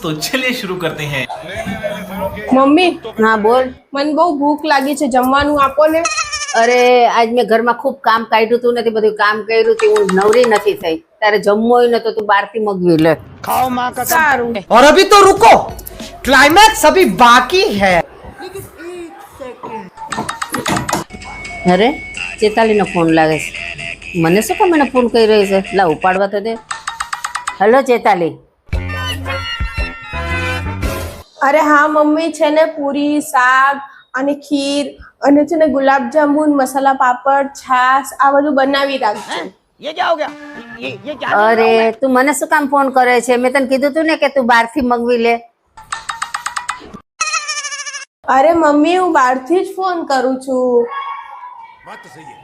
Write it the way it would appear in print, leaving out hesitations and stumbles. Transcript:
तो चलिए शुरू करते हैं। મમ્મી હા બોલ. મને બહુ ભૂખ લાગી છે, જમવાનું આપો ને. અરે આજ મેં ઘરમાં ખૂબ કામ કાઢ્યું તું નથી, બધું કામ કર્યું તું, હું નવરી નથી થઈ. તારે જમવું હોય ને તો તું બહારથી મગવી લે. खाओ माँ का સારું. और अभी तो रुको, क्लाइमैक्स अभी बाकी है। અરે ચેતાલીનો ફોન લાગે છે. મને શું કામ મને ફોન કરી રહી છે? લા ઉપાડવા તો દે. હેલો ચેતાલી. અરે હા મમ્મી, છે ને પૂરી, શાક અને ખીર અને છે ને ગુલાબજાંબુ, મસાલા પાપડ, છાશ આ બધું બનાવી રાખજો. ये क्या हो गया? ये क्या? અરે તું મને શું કામ ફોન કરે છે? મેં તને કીધું તું ને કે તું બહારથી મગવી લે. અરે મમ્મી, હું બહારથી જ ફોન કરું છું. बात तो सही है।